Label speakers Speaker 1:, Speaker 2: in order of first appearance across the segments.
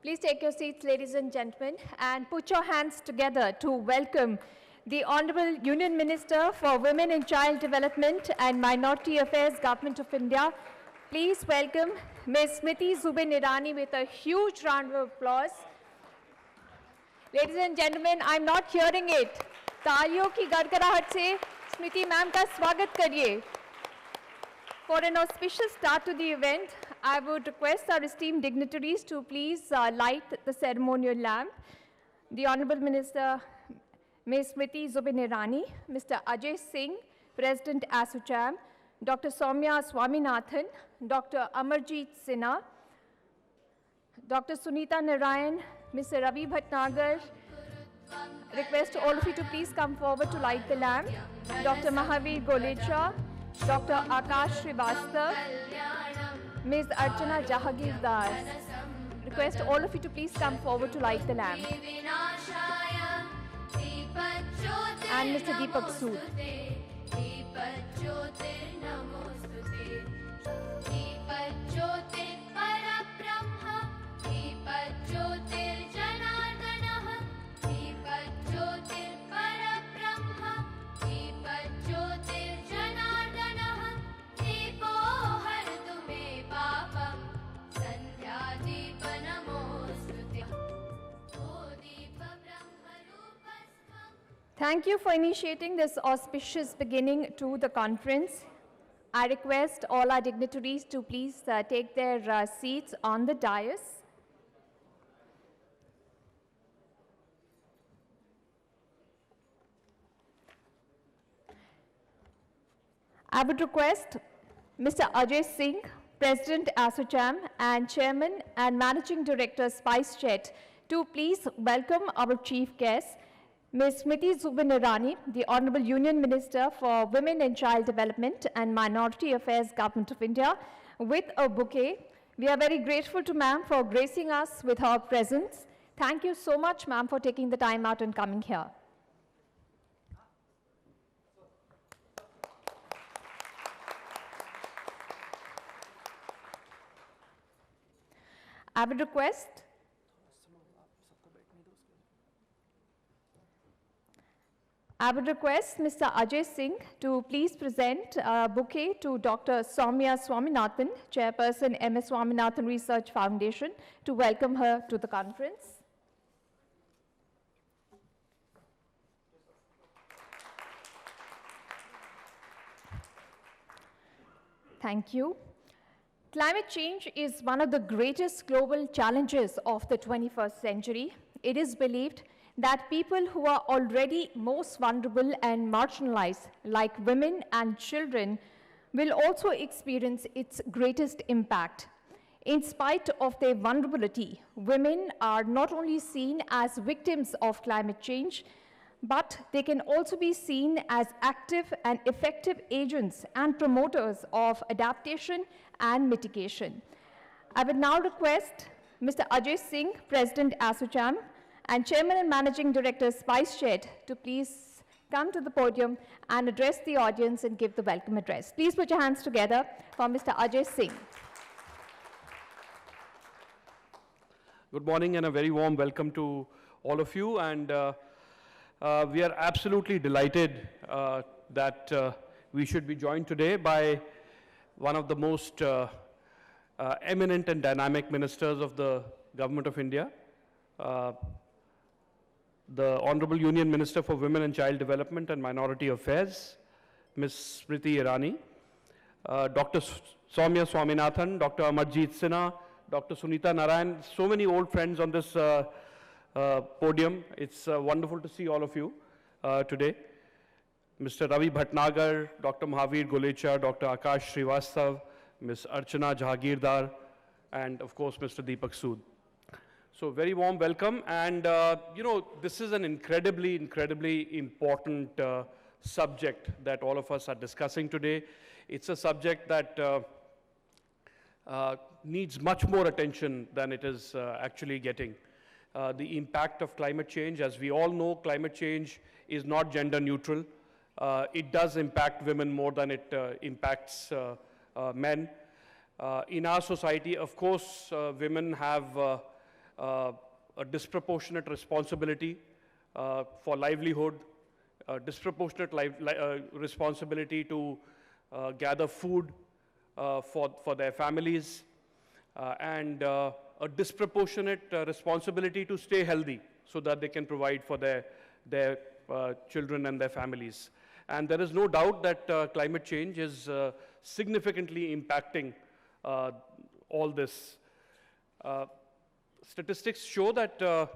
Speaker 1: Please take your seats, ladies and gentlemen, and put your hands together to welcome the Honorable Union Minister for Women and Child Development and Minority Affairs, Government of India. Please welcome Ms. Smriti Zubin Irani with a huge round of applause. Ladies and gentlemen, I'm not hearing it. तालियों की गड़गड़ाहट से स्मृति ma'am का स्वागत करिए. For an auspicious start to the event, I would request our esteemed dignitaries to please light the ceremonial lamp. The Honorable Minister, Ms. Smriti Zubin Irani, Mr. Ajay Singh, President ASSOCHAM, Dr. Soumya Swaminathan, Dr. Amarjeet Sinha, Dr. Sunita Narayan, Mr. Ravi Bhatnagar. Request all of you to please come forward to light the lamp. Dr. Mahavir Golecha, Dr. Akash Srivastav, Ms. Archana Jahagirdar. Request all of you to please come forward to light the lamp. And Mr. Deepak Sood. Thank you for initiating this auspicious beginning to the conference. I request all our dignitaries to please take their seats on the dais. I would request Mr. Ajay Singh, President ASSOCHAM and Chairman and Managing Director SpiceJet, to please welcome our chief guest, Ms. Smriti Zubin Irani, the Honorable Union Minister for Women and Child Development and Minority Affairs, Government of India, with a bouquet. We are very grateful to ma'am for gracing us with her presence. Thank you so much, ma'am, for taking the time out and coming here. I would request Mr. Ajay Singh to please present a bouquet to Dr. Soumya Swaminathan, Chairperson, MS Swaminathan Research Foundation, to welcome her to the conference. Thank you. Climate change is one of the greatest global challenges of the 21st century. It is believed that people who are already most vulnerable and marginalized, like women and children, will also experience its greatest impact. In spite of their vulnerability, women are not only seen as victims of climate change, but they can also be seen as active and effective agents and promoters of adaptation and mitigation. I would now request Mr. Ajay Singh, President ASSOCHAM, and Chairman and Managing Director SpiceJet, to please come to the podium and address the audience and give the welcome address. Please put your hands together for Mr. Ajay Singh.
Speaker 2: Good morning and a very warm welcome to all of you. And we are absolutely delighted that we should be joined today by one of the most eminent and dynamic ministers of the Government of India, the Honorable Union Minister for Women and Child Development and Minority Affairs, Ms. Smriti Irani, Dr. Soumya Swaminathan, Dr. Amarjeet Sinha, Dr. Sunita Narayan, so many old friends on this podium. It's wonderful to see all of you today. Mr. Ravi Bhatnagar, Dr. Mahavir Golecha, Dr. Akash Srivastav, Ms. Archana Jahagirdar, and of course, Mr. Deepak Sood. So very warm welcome. And, you know, this is an incredibly, incredibly important subject that all of us are discussing today. It's a subject that needs much more attention than it is actually getting. The impact of climate change, as we all know, climate change is not gender neutral. It does impact women more than it impacts men. In our society, of course, women have a disproportionate responsibility for livelihood, disproportionate responsibility to gather food for their families, and a disproportionate responsibility to stay healthy so that they can provide for their children and their families. And there is no doubt that climate change is significantly impacting all this. Statistics show that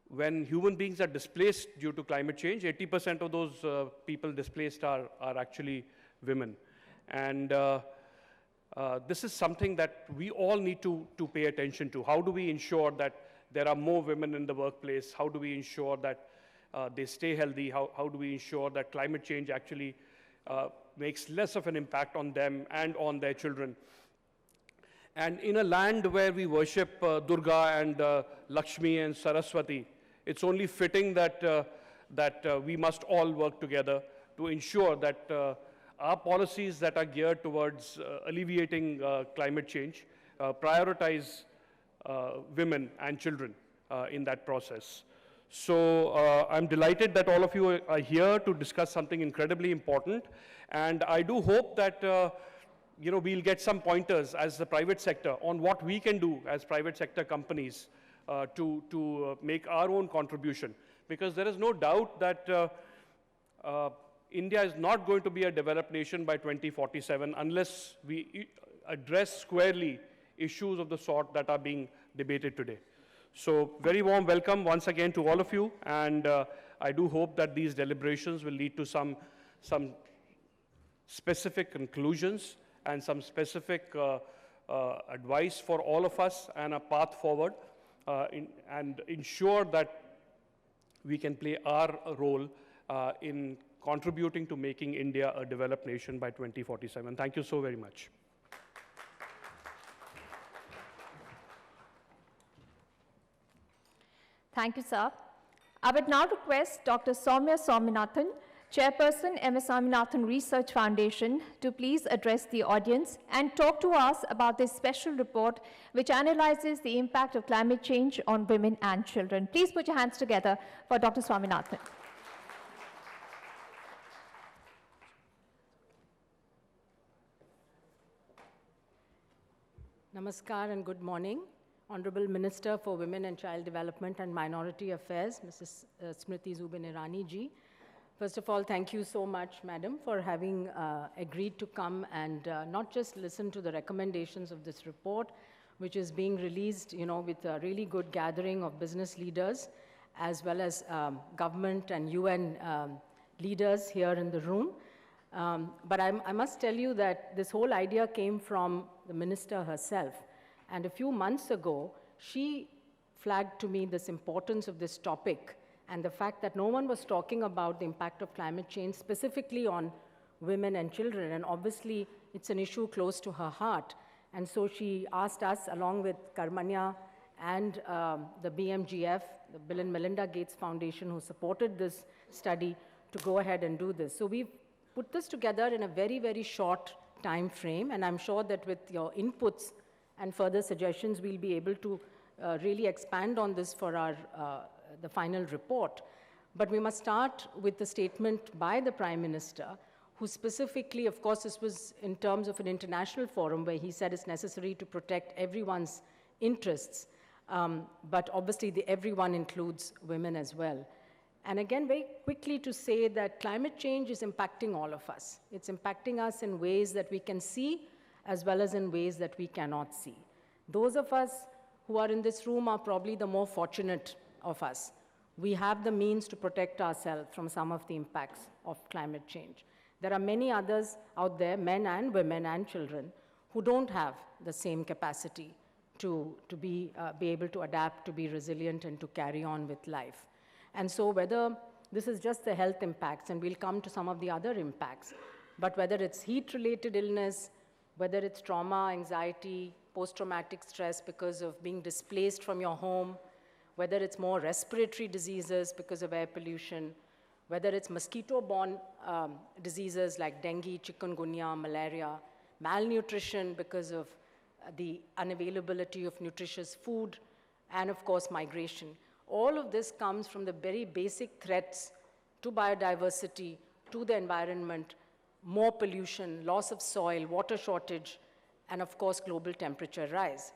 Speaker 2: when human beings are displaced due to climate change, 80% of those people displaced are actually women. And this is something that we all need to pay attention to. How do we ensure that there are more women in the workplace? How do we ensure that they stay healthy? How do we ensure that climate change actually makes less of an impact on them and on their children? And in a land where we worship Durga and Lakshmi and Saraswati, it's only fitting that we must all work together to ensure that our policies that are geared towards alleviating climate change prioritize women and children in that process. So I'm delighted that all of you are here to discuss something incredibly important, and I do hope that we'll get some pointers as the private sector on what we can do as private sector companies to make our own contribution, because there is no doubt that India is not going to be a developed nation by 2047 unless we address squarely issues of the sort that are being debated today. So very warm welcome once again to all of you, and I do hope that these deliberations will lead to some specific conclusions and some specific advice for all of us and a path forward, and ensure that we can play our role in contributing to making India a developed nation by 2047. Thank you so very much.
Speaker 1: Thank you, sir. I would now request Dr. Soumya Swaminathan, Chairperson, MS Swaminathan Research Foundation, to please address the audience and talk to us about this special report which analyzes the impact of climate change on women and children. Please put your hands together for Dr. Swaminathan.
Speaker 3: Namaskar and good morning. Honorable Minister for Women and Child Development and Minority Affairs, Mrs. Smriti Zubin Irani ji. First of all, thank you so much, Madam, for having agreed to come and not just listen to the recommendations of this report, which is being released, with a really good gathering of business leaders, as well as government and UN leaders here in the room. But I must tell you that this whole idea came from the minister herself. And a few months ago, she flagged to me this importance of this topic and the fact that no one was talking about the impact of climate change specifically on women and children. And obviously, it's an issue close to her heart. And so she asked us, along with Karmanya and the BMGF, the Bill and Melinda Gates Foundation, who supported this study, to go ahead and do this. So we've put this together in a very, very short time frame. And I'm sure that with your inputs and further suggestions, we'll be able to really expand on this for our the final report. But we must start with the statement by the Prime Minister, who specifically, of course, this was in terms of an international forum where he said it's necessary to protect everyone's interests. But obviously, the everyone includes women as well. And again, very quickly to say that climate change is impacting all of us. It's impacting us in ways that we can see, as well as in ways that we cannot see. Those of us who are in this room are probably the more fortunate of us. We have the means to protect ourselves from some of the impacts of climate change. There are many others out there, men and women and children, who don't have the same capacity to be able to adapt, to be resilient, and to carry on with life. And so whether this is just the health impacts, and we'll come to some of the other impacts, but whether it's heat-related illness, whether it's trauma, anxiety, post-traumatic stress because of being displaced from your home, whether it's more respiratory diseases because of air pollution, whether it's mosquito-borne diseases like dengue, chikungunya, malaria, malnutrition because of the unavailability of nutritious food, and of course migration. All of this comes from the very basic threats to biodiversity, to the environment, more pollution, loss of soil, water shortage, and of course global temperature rise.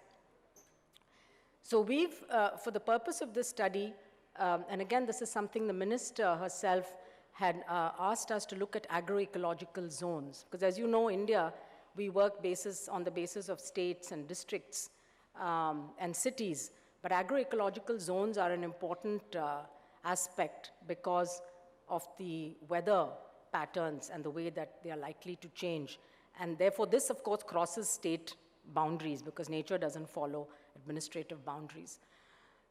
Speaker 3: So we've, for the purpose of this study, and again this is something the minister herself had asked us to look at agroecological zones, because as you know, India, we work on the basis of states and districts and cities, but agroecological zones are an important aspect because of the weather patterns and the way that they are likely to change. And therefore, this, of course, crosses state boundaries because nature doesn't follow administrative boundaries.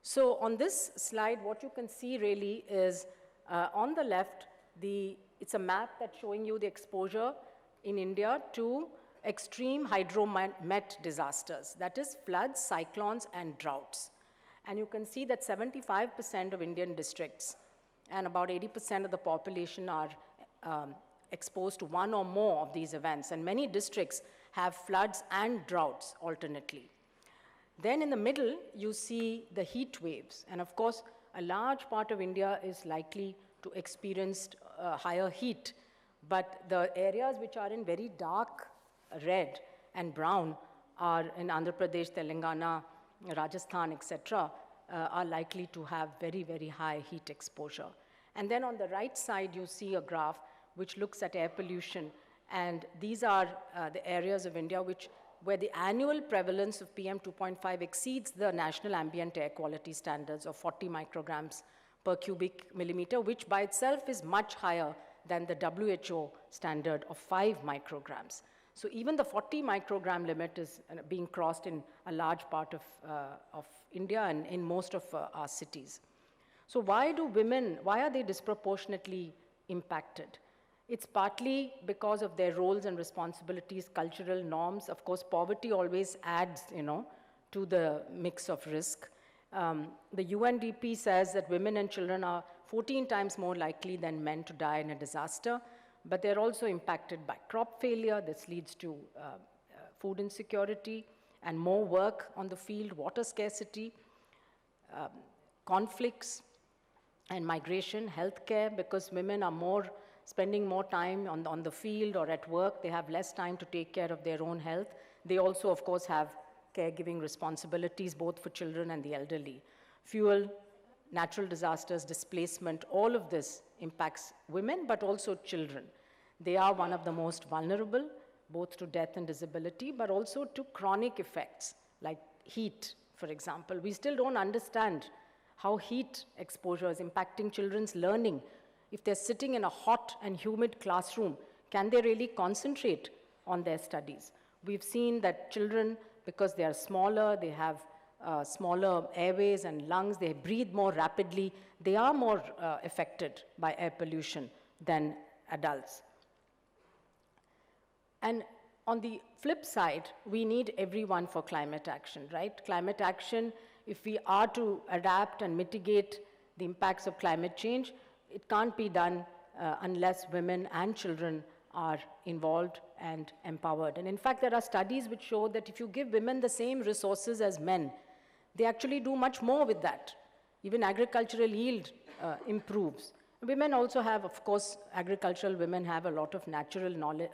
Speaker 3: So on this slide, what you can see really is on the left, it's a map that's showing you the exposure in India to extreme hydromet disasters, that is floods, cyclones, and droughts. And you can see that 75% of Indian districts and about 80% of the population are exposed to one or more of these events, and many districts have floods and droughts alternately. Then in the middle, you see the heat waves, and of course, a large part of India is likely to experience higher heat, but the areas which are in very dark red and brown are in Andhra Pradesh, Telangana, Rajasthan, etc., are likely to have very, very high heat exposure. And then on the right side, you see a graph which looks at air pollution, and these are the areas of India where the annual prevalence of PM 2.5 exceeds the national ambient air quality standards of 40 micrograms per cubic millimeter, which by itself is much higher than the WHO standard of 5 micrograms. So even the 40 microgram limit is being crossed in a large part of India and in most of our cities. So why are they disproportionately impacted? It's partly because of their roles and responsibilities, cultural norms. Of course, poverty always adds, to the mix of risk. The UNDP says that women and children are 14 times more likely than men to die in a disaster, but they're also impacted by crop failure. This leads to food insecurity and more work on the field, water scarcity, conflicts and migration, healthcare, because women are spending more time on the field or at work. They have less time to take care of their own health. They also, of course, have caregiving responsibilities, both for children and the elderly. Fuel, natural disasters, displacement, all of this impacts women, but also children. They are one of the most vulnerable, both to death and disability, but also to chronic effects, like heat, for example. We still don't understand how heat exposure is impacting children's learning. If they're sitting in a hot and humid classroom, can they really concentrate on their studies? We've seen that children, because they are smaller, they have smaller airways and lungs, they breathe more rapidly, they are more affected by air pollution than adults. And on the flip side, we need everyone for climate action, right? Climate action, if we are to adapt and mitigate the impacts of climate change, it can't be done unless women and children are involved and empowered. And in fact, there are studies which show that if you give women the same resources as men, they actually do much more with that. Even agricultural yield improves. Women also have, of course, agricultural women have a lot of natural knowledge,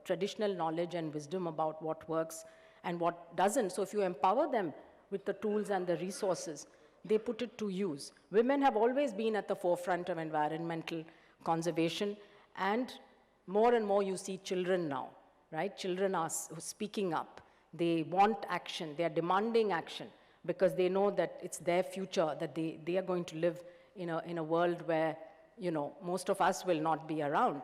Speaker 3: traditional knowledge and wisdom about what works and what doesn't. So if you empower them with the tools and the resources, they put it to use. Women have always been at the forefront of environmental conservation, and more you see children now, right? Children are speaking up. They want action. They are demanding action because they know that it's their future, that they are going to live in a world where, most of us will not be around.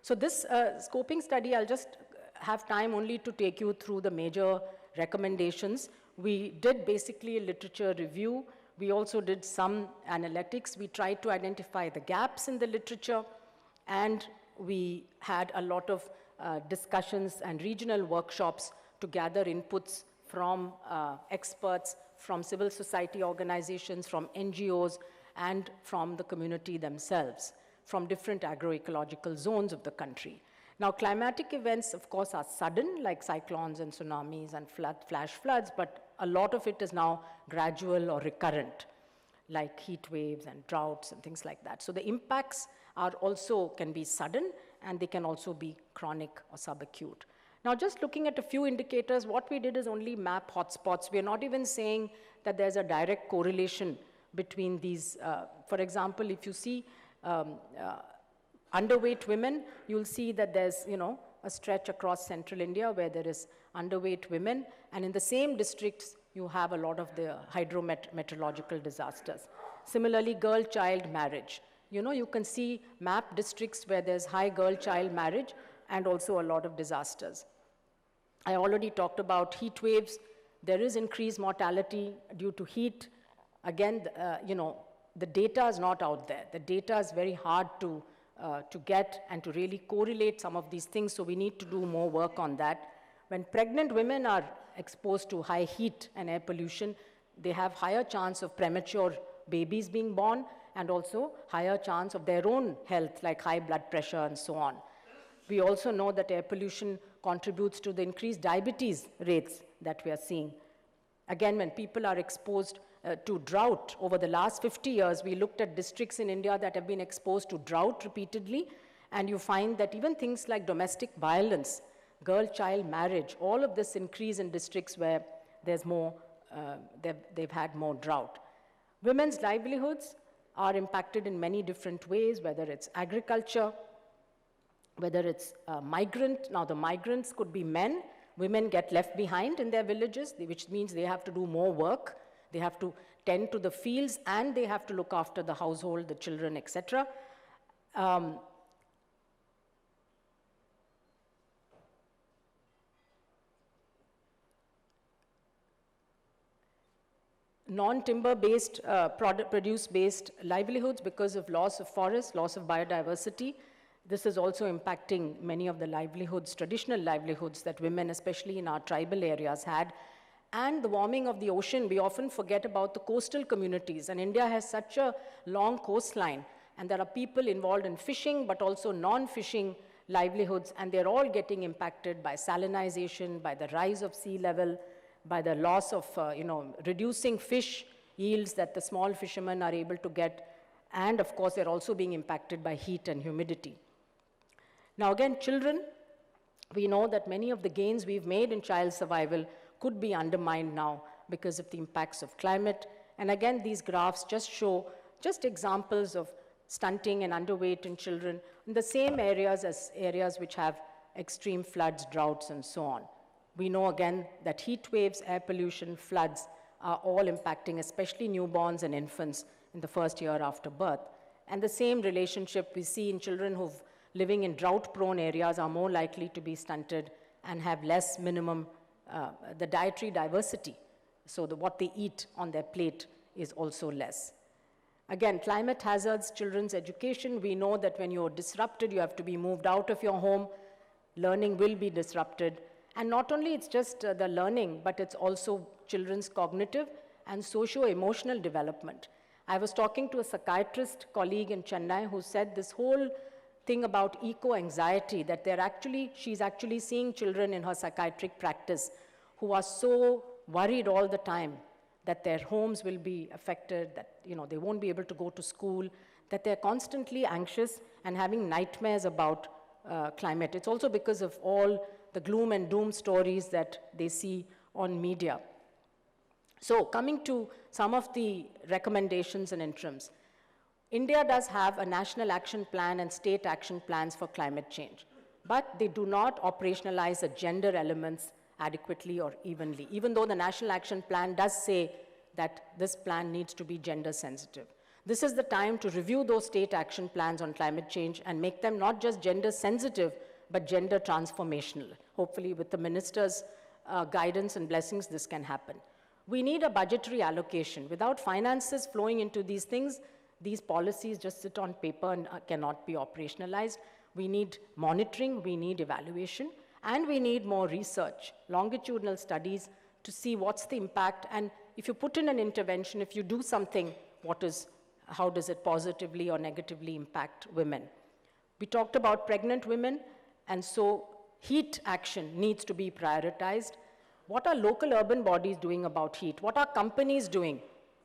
Speaker 3: So this scoping study, I'll just have time only to take you through the major recommendations. We did basically a literature review. We also did some analytics. We tried to identify the gaps in the literature, and we had a lot of discussions and regional workshops to gather inputs from experts, from civil society organizations, from NGOs, and from the community themselves, from different agroecological zones of the country. Now, climatic events, of course, are sudden, like cyclones and tsunamis and flash floods, but a lot of it is now gradual or recurrent, like heat waves and droughts and things like that. So the impacts are also can be sudden, and they can also be chronic or subacute. Now, just looking at a few indicators, what we did is only map hotspots. We are not even saying that there's a direct correlation between these. For example, if you see underweight women, you'll see that there's, a stretch across central India where there is underweight women, and in the same districts, you have a lot of the hydrometeorological disasters. Similarly, girl-child marriage. You can see map districts where there's high girl-child marriage and also a lot of disasters. I already talked about heat waves. There is increased mortality due to heat. Again, the data is not out there. The data is very hard to get and to really correlate some of these things, so we need to do more work on that. When pregnant women are exposed to high heat and air pollution, they have higher chance of premature babies being born, and also higher chance of their own health, like high blood pressure and so on. We also know that air pollution contributes to the increased diabetes rates that we are seeing. Again, when people are exposed to drought, over the last 50 years, we looked at districts in India that have been exposed to drought repeatedly, and you find that even things like domestic violence, girl-child marriage, all of this increase in districts where there's more, they've had more drought. Women's livelihoods are impacted in many different ways, whether it's agriculture, whether it's migrant. Now, the migrants could be men. Women get left behind in their villages, which means they have to do more work. They have to tend to the fields, and they have to look after the household, the children, etc. Non-timber-based, produce-based livelihoods because of loss of forest, loss of biodiversity. This is also impacting many of the livelihoods, traditional livelihoods that women, especially in our tribal areas, had. And the warming of the ocean, we often forget about the coastal communities. And India has such a long coastline, and there are people involved in fishing, but also non-fishing livelihoods, and they're all getting impacted by salinization, by the rise of sea level, by the loss of, reducing fish yields that the small fishermen are able to get. And of course, they're also being impacted by heat and humidity. Now again, children, we know that many of the gains we've made in child survival could be undermined now because of the impacts of climate. And again, these graphs just show just examples of stunting and underweight in children in the same areas as areas which have extreme floods, droughts, and so on. We know again that heat waves, air pollution, floods are all impacting, especially newborns and infants in the first year after birth. And the same relationship we see in children who've living in drought-prone areas are more likely to be stunted and have less minimum, the dietary diversity. So what they eat on their plate is also less. Again, climate hazards, children's education. We know that when you're disrupted, you have to be moved out of your home. Learning will be disrupted. And not only it's just the learning, but it's also children's cognitive and socio-emotional development. I was talking to a psychiatrist colleague in Chennai who said this whole thing about eco-anxiety, that she's actually seeing children in her psychiatric practice who are so worried all the time that their homes will be affected, that they won't be able to go to school, that they're constantly anxious and having nightmares about climate. It's also because of all the gloom and doom stories that they see on media. So coming to some of the recommendations and interims. India does have a national action plan and state action plans for climate change, but they do not operationalize the gender elements adequately or evenly, even though the national action plan does say that this plan needs to be gender sensitive. This is the time to review those state action plans on climate change and make them not just gender sensitive, but gender transformational. Hopefully with the minister's guidance and blessings, this can happen. We need a budgetary allocation. Without finances flowing into these things, these policies just sit on paper and cannot be operationalized. We need monitoring, we need evaluation, and we need more research, longitudinal studies to see what's the impact. And if you put in an intervention, if you do something, how does it positively or negatively impact women? We talked about pregnant women, and so heat action needs to be prioritized. What are local urban bodies doing about heat? What are companies doing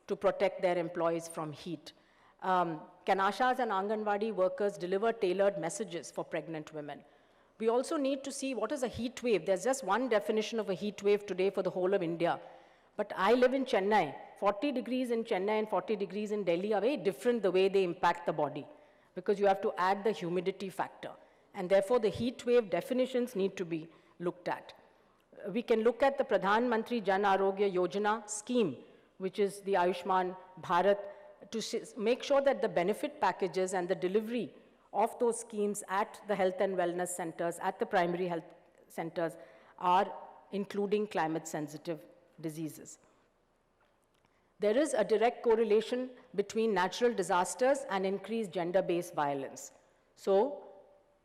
Speaker 3: to protect their employees from heat? Can Ashas and Anganwadi workers deliver tailored messages for pregnant women? We also need to see what is a heat wave. There's just one definition of a heat wave today for the whole of India. But I live in Chennai. 40 degrees in Chennai and 40 degrees in Delhi are very different the way they impact the body, because you have to add the humidity factor. And therefore, the heat wave definitions need to be looked at. We can look at the Pradhan Mantri Jan Arogya Yojana scheme, which is the Ayushman Bharat, to make sure that the benefit packages and the delivery of those schemes at the health and wellness centers, at the primary health centers, are including climate-sensitive diseases. There is a direct correlation between natural disasters and increased gender-based violence. So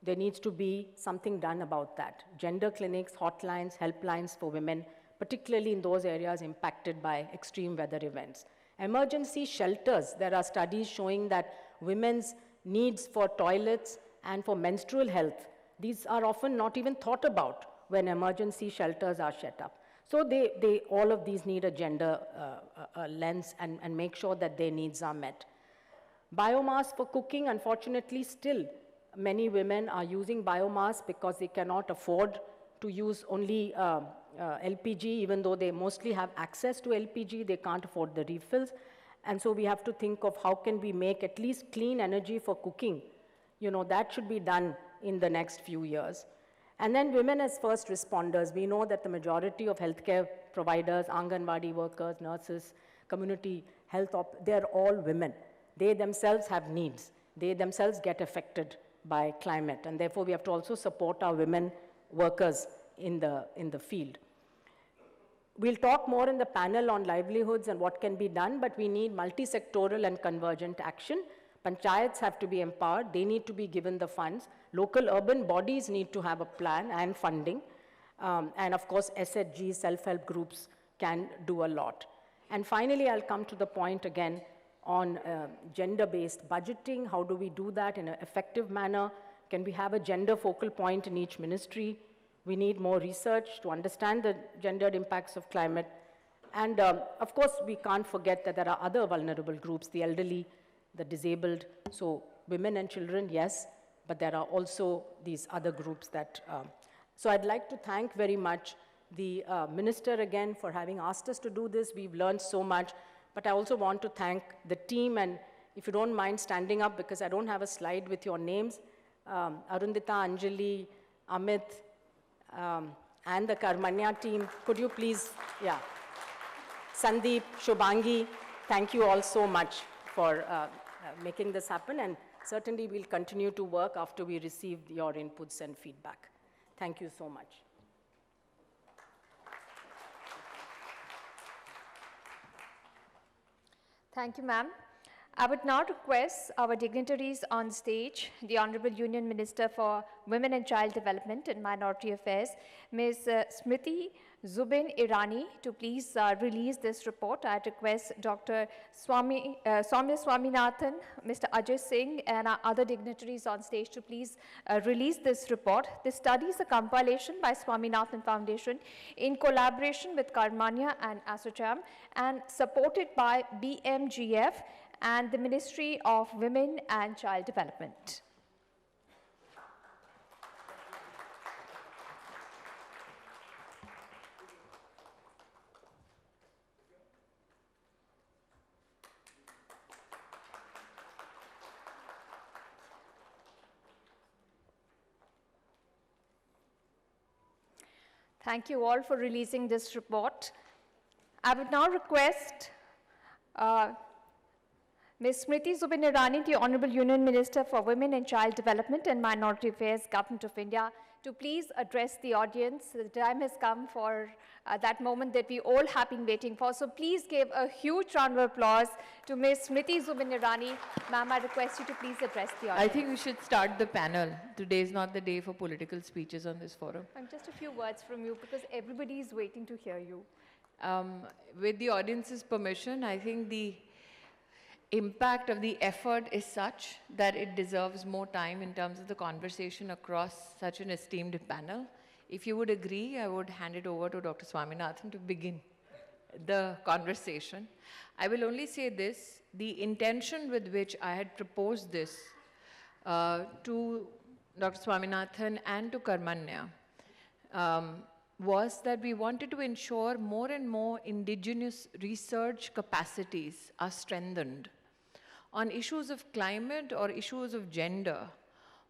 Speaker 3: there needs to be something done about that. Gender clinics, hotlines, helplines for women, particularly in those areas impacted by extreme weather events. Emergency shelters, there are studies showing that women's needs for toilets and for menstrual health, these are often not even thought about when emergency shelters are set up. So all of these need a gender lens and make sure that their needs are met. Biomass for cooking, unfortunately, still many women are using biomass because they cannot afford to use only LPG, even though they mostly have access to LPG, they can't afford the refills. And so we have to think of how can we make at least clean energy for cooking. You know, that should be done in the next few years. And then women as first responders. We know that the majority of healthcare providers, Anganwadi workers, nurses, community health, they're all women. They themselves have needs. They themselves get affected by climate. And therefore, we have to also support our women workers in the field. We'll talk more in the panel on livelihoods and what can be done, but we need multi-sectoral and convergent action. Panchayats have to be empowered. They need to be given the funds. Local urban bodies need to have a plan and funding. And of course, SHGs, self-help groups can do a lot. And finally, I'll come to the point again on gender-based budgeting. How do we do that in an effective manner? Can we have a gender focal point in each ministry? We need more research to understand the gendered impacts of climate. And of course, we can't forget that there are other vulnerable groups, the elderly, the disabled. So women and children, yes, but there are also these other groups that. So I'd like to thank very much the minister again for having asked us to do this. We've learned so much, but I also want to thank the team, and if you don't mind standing up, because I don't have a slide with your names, Arundita, Anjali, Amit, and the Karmanya team, could you please, yeah. Sandeep, Shubhangi, thank you all so much for making this happen, and certainly we'll continue to work after we receive your inputs and feedback. Thank you so much.
Speaker 1: Thank you, ma'am. I would now request our dignitaries on stage, the Honorable Union Minister for Women and Child Development and Minority Affairs, Ms. Smriti Zubin Irani, to please release this report. I request Dr. Soumya Swaminathan, Mr. Ajay Singh, and our other dignitaries on stage to please release this report. This study is a compilation by Swaminathan Foundation in collaboration with Karmanya and ASSOCHAM and supported by BMGF and the Ministry of Women and Child Development. Thank you all for releasing this report. I would now request Ms. Smriti Zubin Irani, the Honorable Union Minister for Women and Child Development and Minority Affairs, Government of India, to please address the audience. The time has come for that moment that we all have been waiting for. So please give a huge round of applause to Ms. Smriti Zubin Irani. Ma'am, I request you to please address the audience.
Speaker 4: I think we should start the panel. Today is not the day for political speeches on this forum.
Speaker 1: Just a few words from you, because everybody is waiting to hear you.
Speaker 4: With the audience's permission, I think the impact of the effort is such that it deserves more time in terms of the conversation across such an esteemed panel. if you would agree, I would hand it over to Dr. Swaminathan to begin the conversation. I will only say this, the intention with which I had proposed this to Dr. Swaminathan and to Karmanya was that we wanted to ensure more and more indigenous research capacities are strengthened. On issues of climate or issues of gender,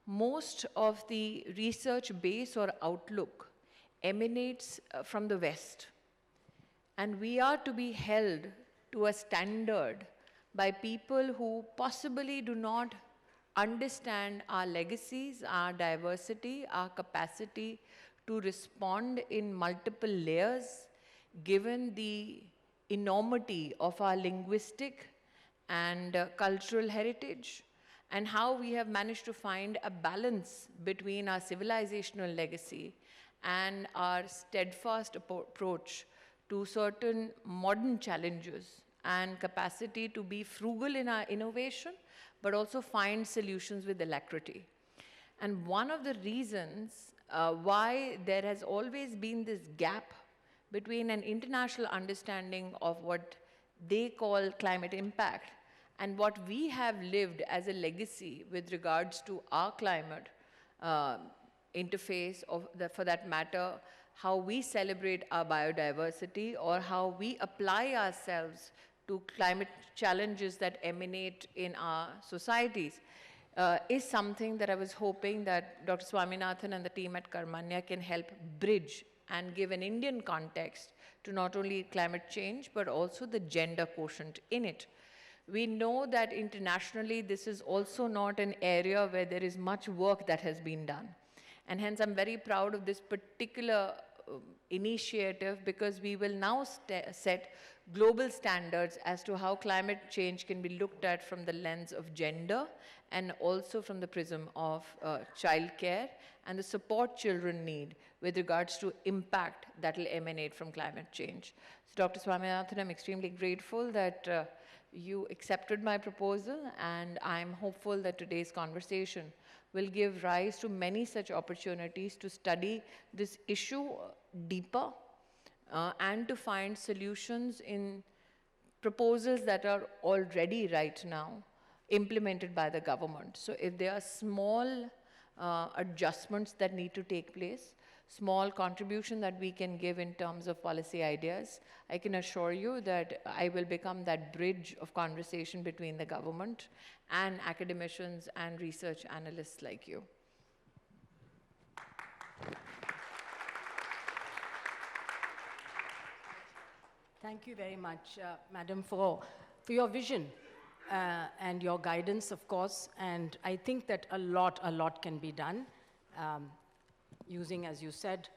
Speaker 4: most of the research base or outlook emanates from the West. And we are to be held to a standard by people who possibly do not understand our legacies, our diversity, our capacity to respond in multiple layers, given the enormity of our linguistic and cultural heritage, and how we have managed to find a balance between our civilizational legacy and our steadfast approach to certain modern challenges and capacity to be frugal in our innovation, but also find solutions with alacrity. And one of the reasons why there has always been this gap between an international understanding of what they call climate impact and what we have lived as a legacy with regards to our climate interface, for that matter, how we celebrate our biodiversity or how we apply ourselves to climate challenges that emanate in our societies, is something that I was hoping that Dr. Swaminathan and the team at Karmanya can help bridge and give an Indian context to not only climate change, but also the gender quotient in it. We know that internationally, this is also not an area where there is much work that has been done. And hence, I'm very proud of this particular initiative, because we will now set global standards as to how climate change can be looked at from the lens of gender and also from the prism of childcare and the support children need with regards to impact that will emanate from climate change. So Dr. Swaminathan, I'm extremely grateful that you accepted my proposal, and I'm hopeful that today's conversation will give rise to many such opportunities to study this issue deeper and to find solutions in proposals that are already right now implemented by the government. So if there are small adjustments that need to take place, small contribution that we can give in terms of policy ideas, I can assure you that I will become that bridge of conversation between the government and academicians and research analysts like you.
Speaker 3: Thank you very much, Madam, for your vision and your guidance, of course. And I think that a lot can be done using, as you said,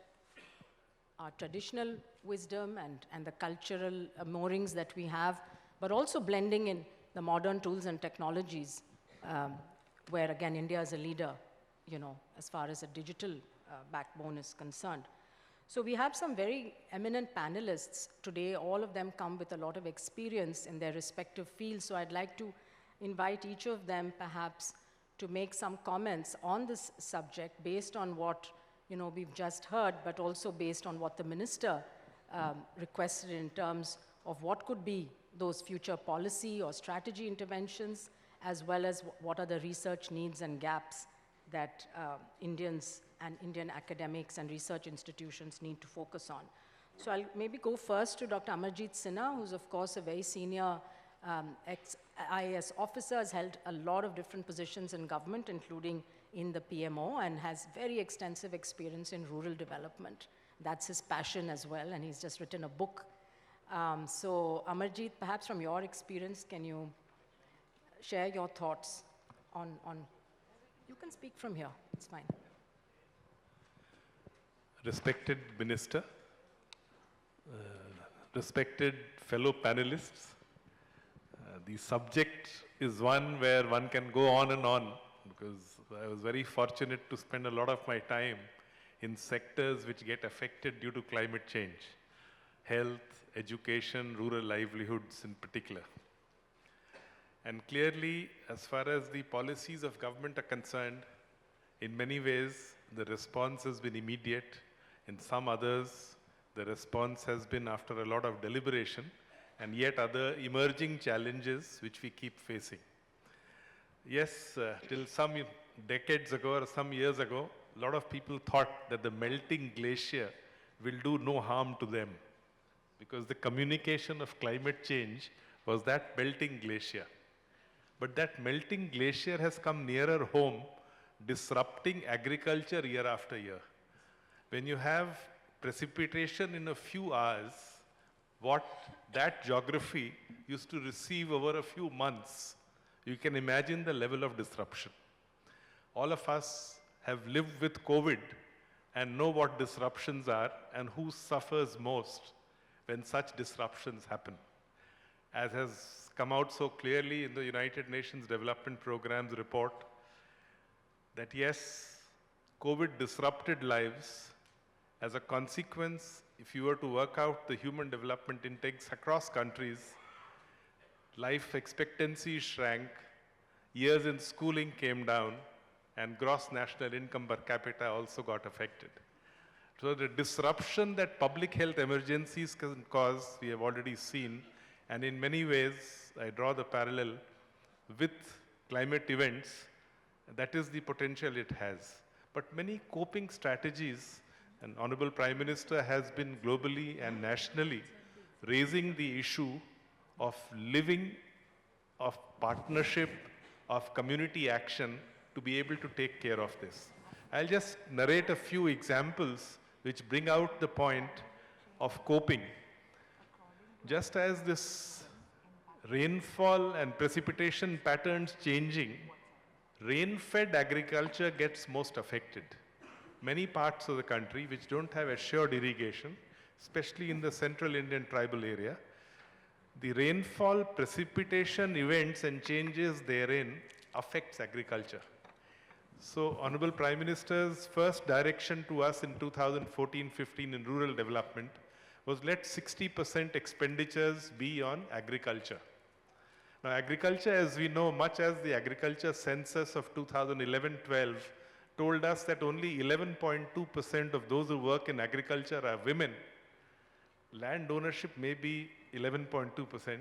Speaker 3: our traditional wisdom and the cultural moorings that we have, but also blending in the modern tools and technologies, where, again, India is a leader, you know, as far as a digital backbone is concerned. So we have some very eminent panelists today. All of them come with a lot of experience in their respective fields. So I'd like to invite each of them perhaps to make some comments on this subject based on what, you know, we've just heard, but also based on what the minister requested in terms of what could be those future policy or strategy interventions, as well as what are the research needs and gaps that Indians and Indian academics and research institutions need to focus on. So I'll maybe go first to Dr. Amarjeet Sinha, who's of course a very senior ex-IAS officer, has held a lot of different positions in government, including in the PMO, and has very extensive experience in rural development. That's his passion as well, and he's just written a book. So Amarjeet, perhaps from your experience, can you share your thoughts on you can speak from here, it's fine.
Speaker 5: Respected Minister, respected fellow panelists, the subject is one where one can go on and on, because I was very fortunate to spend a lot of my time in sectors which get affected due to climate change: health, education, rural livelihoods in particular. And clearly, as far as the policies of government are concerned, in many ways, the response has been immediate. In some others, the response has been after a lot of deliberation, and yet other emerging challenges which we keep facing. Yes, till some decades ago or some years ago, a lot of people thought that the melting glacier will do no harm to them, because the communication of climate change was that melting glacier. But that melting glacier has come nearer home, disrupting agriculture year after year. When you have precipitation in a few hours, what that geography used to receive over a few months, you can imagine the level of disruption. All of us have lived with COVID and know what disruptions are and who suffers most when such disruptions happen. As has come out so clearly in the United Nations Development Programme's report, that yes, COVID disrupted lives. As a consequence, if you were to work out the human development index across countries, life expectancy shrank, years in schooling came down, and gross national income per capita also got affected. So the disruption that public health emergencies can cause, we have already seen, and in many ways, I draw the parallel with climate events, that is the potential it has. But many coping strategies, and Honorable Prime Minister has been globally and nationally raising the issue of living, of partnership, of community action to be able to take care of this. I'll just narrate a few examples which bring out the point of coping. Just as this rainfall and precipitation patterns changing, rain-fed agriculture gets most affected. Many parts of the country which don't have assured irrigation, especially in the central Indian tribal area, the rainfall, precipitation events and changes therein affects agriculture. So Honorable Prime Minister's first direction to us in 2014-15 in rural development was let 60% expenditures be on agriculture. Now agriculture, as we know, much as the agriculture census of 2011-12 told us that only 11.2% of those who work in agriculture are women. Land ownership may be 11.2%,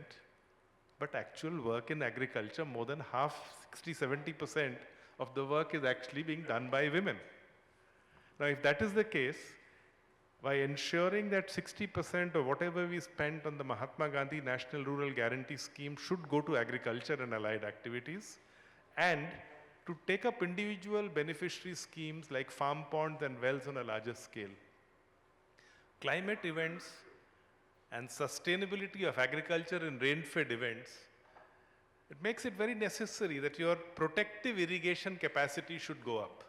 Speaker 5: but actual work in agriculture, more than half, 60-70% of the work is actually being done by women. Now, if that is the case, by ensuring that 60% of whatever we spent on the Mahatma Gandhi National Rural Guarantee Scheme should go to agriculture and allied activities, and to take up individual beneficiary schemes like farm ponds and wells on a larger scale. Climate events and sustainability of agriculture in rain-fed events, it makes it very necessary that your protective irrigation capacity should go up.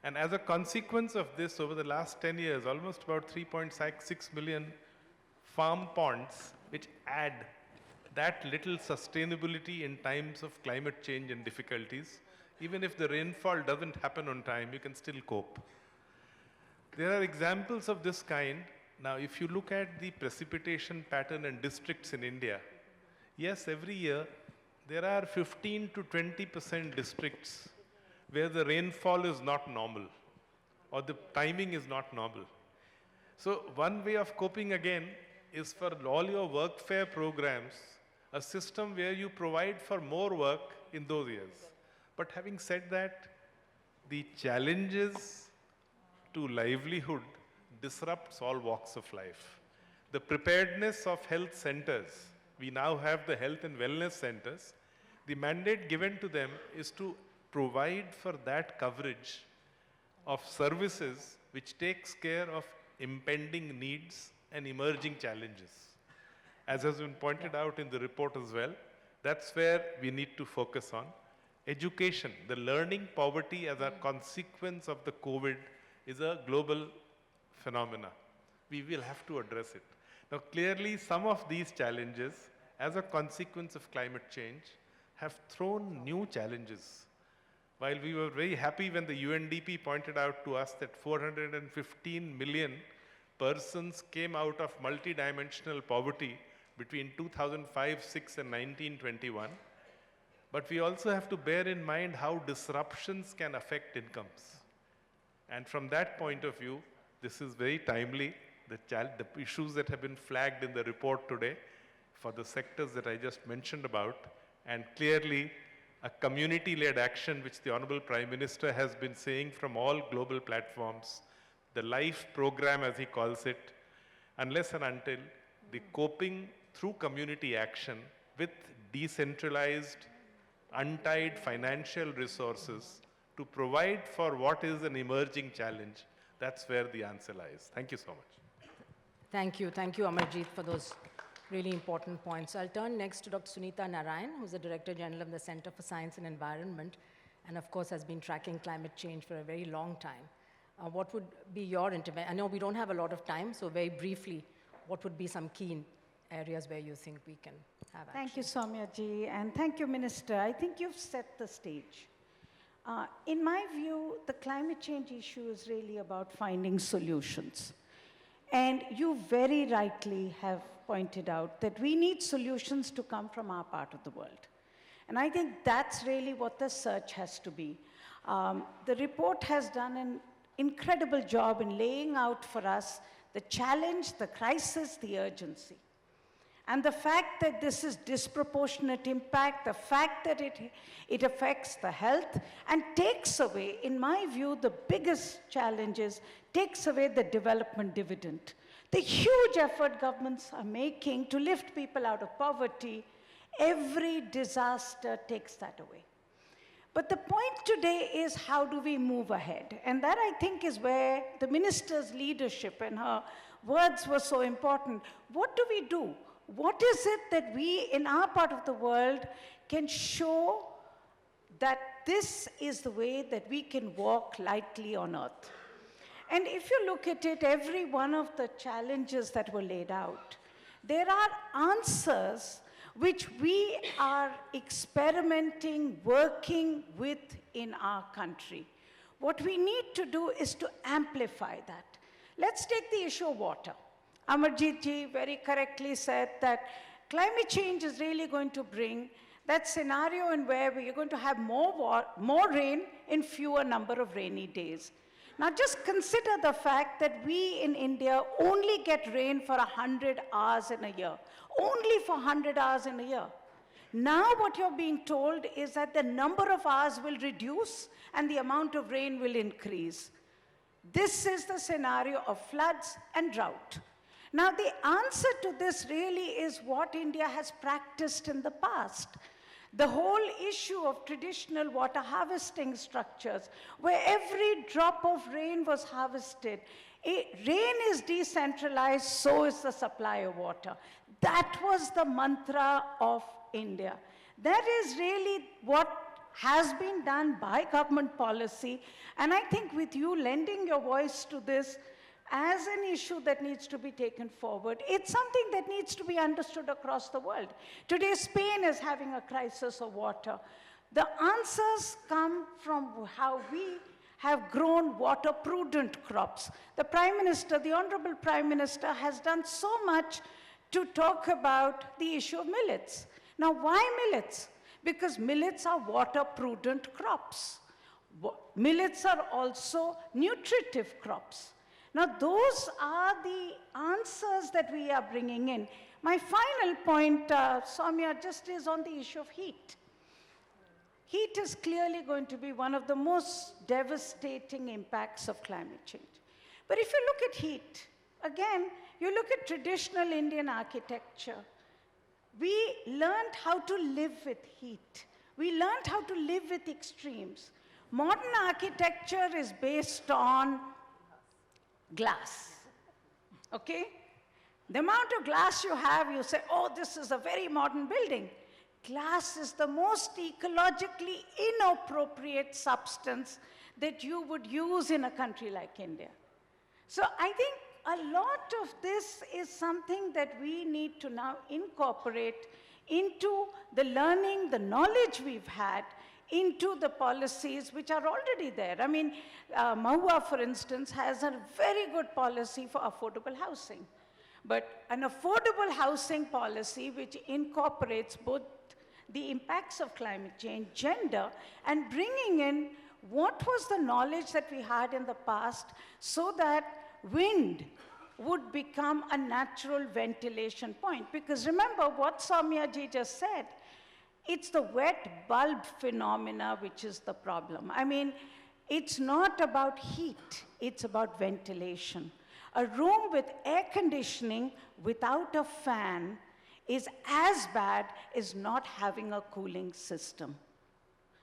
Speaker 5: And as a consequence of this, over the last 10 years, almost about 3.6 million farm ponds, which add that little sustainability in times of climate change and difficulties. Even if the rainfall doesn't happen on time, you can still cope. There are examples of this kind. Now, if you look at the precipitation pattern and districts in India, yes, every year, there are 15 to 20% districts where the rainfall is not normal or the timing is not normal. So one way of coping again is for all your workfare programs, a system where you provide for more work in those years. But having said that, the challenges to livelihood disrupts all walks of life. The preparedness of health centers, we now have the health and wellness centers. The mandate given to them is to provide for that coverage of services which takes care of impending needs and emerging challenges. As has been pointed out in the report as well, that's where we need to focus on. Education, the learning poverty as a consequence of the COVID is a global phenomena. We will have to address it. Now, clearly, some of these challenges, as a consequence of climate change, have thrown new challenges. While we were very happy when the UNDP pointed out to us that 415 million persons came out of multidimensional poverty between 2005-06 and 1921, but we also have to bear in mind how disruptions can affect incomes. And from that point of view, This is very timely. The issues that have been flagged in the report today for the sectors that I just mentioned about, and clearly a community-led action which the Honorable Prime Minister has been saying from all global platforms, the LIFE program as he calls it, unless and until the coping through community action with decentralized, untied financial resources to provide for what is an emerging challenge, that's where the answer lies. Thank you so much.
Speaker 3: Thank you, Amarjeet, for those really important points. I'll turn next to Dr. Sunita Narayan, who's the Director General of the Center for Science and Environment, and of course has been tracking climate change for a very long time. What would be your intervention? I know we don't have a lot of time, so very briefly, what would be some key areas where you think we can have action?
Speaker 6: Thank you, Soumya ji, and thank you, Minister. I think you've set the stage. In my view, the climate change issue is really about finding solutions. And you very rightly have pointed out that we need solutions to come from our part of the world. And I think that's really what the search has to be. The report has done an incredible job in laying out for us the challenge, the crisis, the urgency. And the fact that this is disproportionate impact, the fact that it affects the health and takes away, in my view, the biggest challenges, takes away the development dividend. The huge effort governments are making to lift people out of poverty, every disaster takes that away. But the point today is how do we move ahead? And that, I think, is where the minister's leadership and her words were so important. What do we do? What is it that we, in our part of the world, can show that this is the way that we can walk lightly on earth? And if you look at it, every one of the challenges that were laid out, there are answers which we are experimenting, working with in our country. What we need to do is to amplify that. Let's take the issue of water. Amarjeet ji very correctly said that climate change is really going to bring that scenario in where we are going to have more rain in fewer number of rainy days. Now just consider the fact that we in India only get rain for 100 hours in a year. Only for 100 hours in a year. Now what you're being told is that the number of hours will reduce and the amount of rain will increase. This is the scenario of floods and drought. Now the answer to this really is what India has practiced in the past. The whole issue of traditional water harvesting structures, where every drop of rain was harvested. Rain is decentralized, so is the supply of water. That was the mantra of India. That is really what has been done by government policy. And I think with you lending your voice to this as an issue that needs to be taken forward, it's something that needs to be understood across the world. Today, Spain is having a crisis of water. The answers come from how we have grown water-prudent crops. The Prime Minister, the Honorable Prime Minister, has done so much to talk about the issue of millets. Now, why millets? Because millets are water-prudent crops. Millets are also nutritive crops. Now, those are the answers that we are bringing in. My final point, Soumya, just is on the issue of heat. Heat is clearly going to be one of the most devastating impacts of climate change. But if you look at heat, again, you look at traditional Indian architecture, we learned how to live with heat. We learned how to live with extremes. Modern architecture is based on glass, okay? The amount of glass you have, you say, oh, this is a very modern building. Glass is the most ecologically inappropriate substance that you would use in a country like India. So I think a lot of this is something that we need to now incorporate into the learning, the knowledge we've had, into the policies which are already there. I mean, Mahua, for instance, has a very good policy for affordable housing. But an affordable housing policy which incorporates both the impacts of climate change, gender, and bringing in what was the knowledge that we had in the past so that wind would become a natural ventilation point. Because remember what Soumya ji just said, it's the wet bulb phenomena which is the problem. I mean, it's not about heat, it's about ventilation. A room with air conditioning without a fan is as bad as not having a cooling system.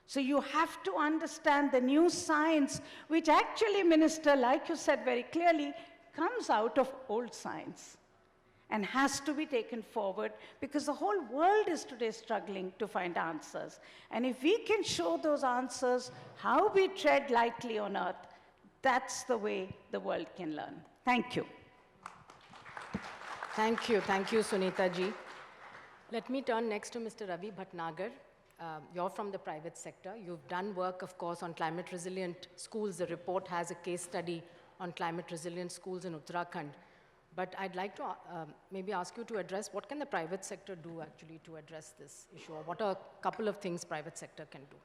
Speaker 6: So you have to understand the new science, which actually, Minister, like you said very clearly, comes out of old science and has to be taken forward, because the whole world is today struggling to find answers. And if we can show those answers, how we tread lightly on earth, that's the way the world can learn. Thank you.
Speaker 3: Thank you, Sunita ji. Let me turn next to Mr. Ravi Bhatnagar. You're from the private sector. You've done work, of course, on climate resilient schools. The report has a case study on climate resilient schools in Uttarakhand. But I'd like to maybe ask you to address what can the private sector do actually to address this issue, or what are a couple of things private sector can do?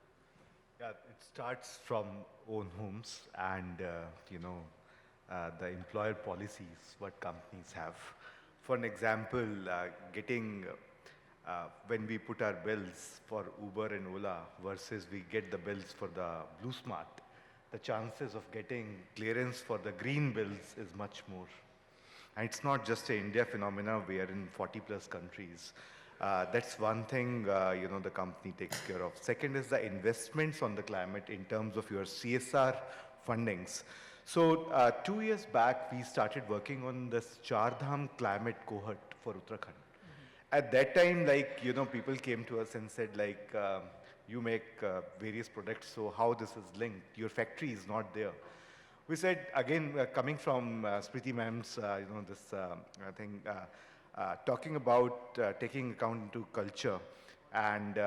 Speaker 7: Yeah, it starts from own homes and, the employer policies, what companies have. For an example, when we put our bills for Uber and Ola versus we get the bills for the Blue Smart, the chances of getting clearance for the green bills is much more. And it's not just an India phenomena, we are in 40 plus countries. That's one thing, the company takes care of. Second is the investments on the climate in terms of your CSR fundings. So 2 years back, we started working on this Char Dham climate cohort for Uttarakhand. At that time, people came to us and said, you make various products, so how this is linked? Your factory is not there. We said, again, coming from Smriti ma'am's, talking about taking account into culture and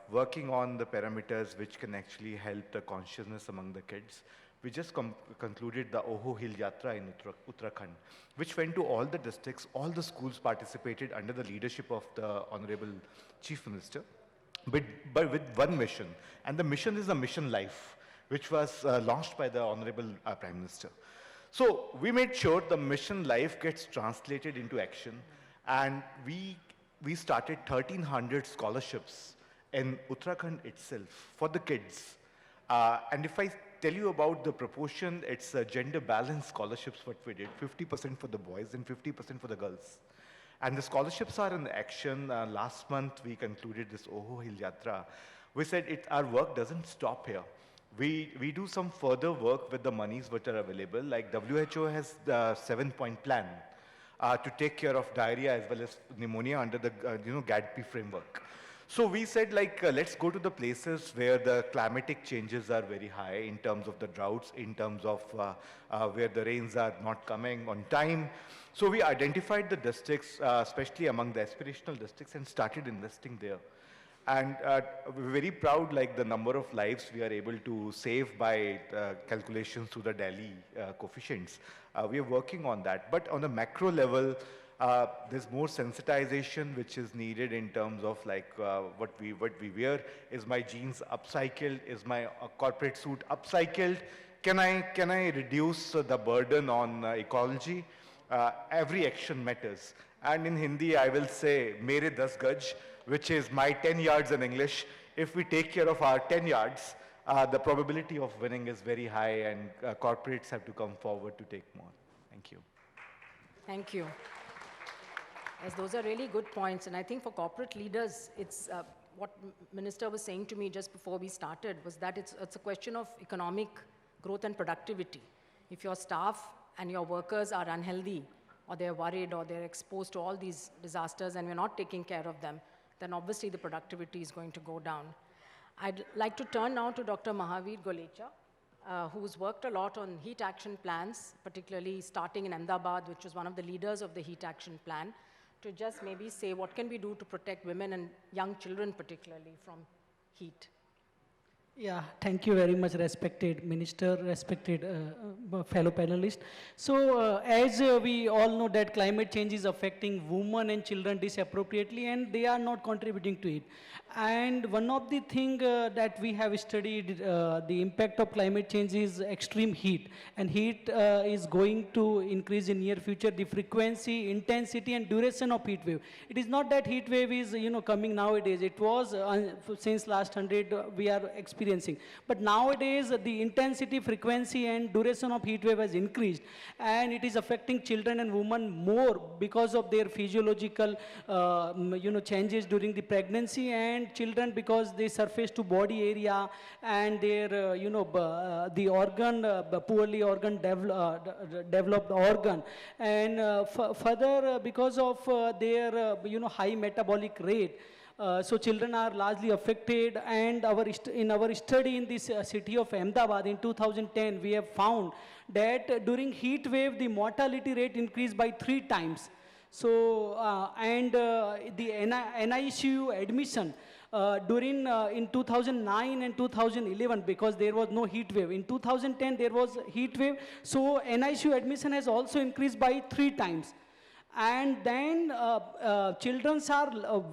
Speaker 7: working on the parameters which can actually help the consciousness among the kids. We just concluded the Oho Hill Yatra in Uttarakhand, which went to all the districts. All the schools participated under the leadership of the Honorable Chief Minister, but with one mission. And the mission is a mission life, which was launched by the Honorable Prime Minister. So we made sure the mission life gets translated into action, and we started 1,300 scholarships in Uttarakhand itself for the kids. And if I tell you about the proportion, it's gender balanced scholarships what we did, 50% for the boys and 50% for the girls. And the scholarships are in action. Last month we concluded this Oho Hill Yatra. We said our work doesn't stop here. We do some further work with the monies which are available, like WHO has the 7-point plan to take care of diarrhea as well as pneumonia under the GADP framework. So we said, let's go to the places where the climatic changes are very high in terms of the droughts, in terms of where the rains are not coming on time. So we identified the districts, especially among the aspirational districts, and started investing there. And we're very proud, the number of lives we are able to save by calculations through the Delhi coefficients. We are working on that. But on a macro level, there's more sensitization which is needed in terms of what we wear. Is my jeans upcycled? Is my corporate suit upcycled? Can I reduce the burden on ecology? Every action matters. And in Hindi, I will say, mere 10 gaj, which is my 10 yards in English. If we take care of our 10 yards, the probability of winning is very high, and corporates have to come forward to take more. Thank you.
Speaker 3: Thank you. Yes, those are really good points. And I think for corporate leaders, it's what Minister was saying to me just before we started was that it's a question of economic growth and productivity. If your staff and your workers are unhealthy, or they're worried, or they're exposed to all these disasters, and we're not taking care of them, then obviously the productivity is going to go down. I'd like to turn now to Dr. Mahavir Golecha, who's worked a lot on heat action plans, particularly starting in Ahmedabad, which was one of the leaders of the heat action plan, to just maybe say what can we do to protect women and young children particularly from heat.
Speaker 8: Yeah, thank you very much, respected minister, respected fellow panelists. So, as we all know that climate change is affecting women and children disappropriately, and they are not contributing to it. And one of the thing that we have studied, the impact of climate change is extreme heat, and heat is going to increase in near future. The frequency, intensity, and duration of heat wave. It is not that heat wave is coming nowadays. It was since last 100 we are experiencing. But nowadays the intensity, frequency, and duration of heat wave has increased, and it is affecting children and women more because of their physiological changes during the pregnancy, and children because they surface to body area and their the organ poorly organ developed organ, and further because of their high metabolic rate. So children are largely affected, and in our study in this city of Ahmedabad in 2010, we have found that during heat wave, the mortality rate increased by 3 times. So, the NICU admission during in 2009 and 2011, because there was no heat wave. In 2010, there was heat wave, so NICU admission has also increased by 3 times. And then children are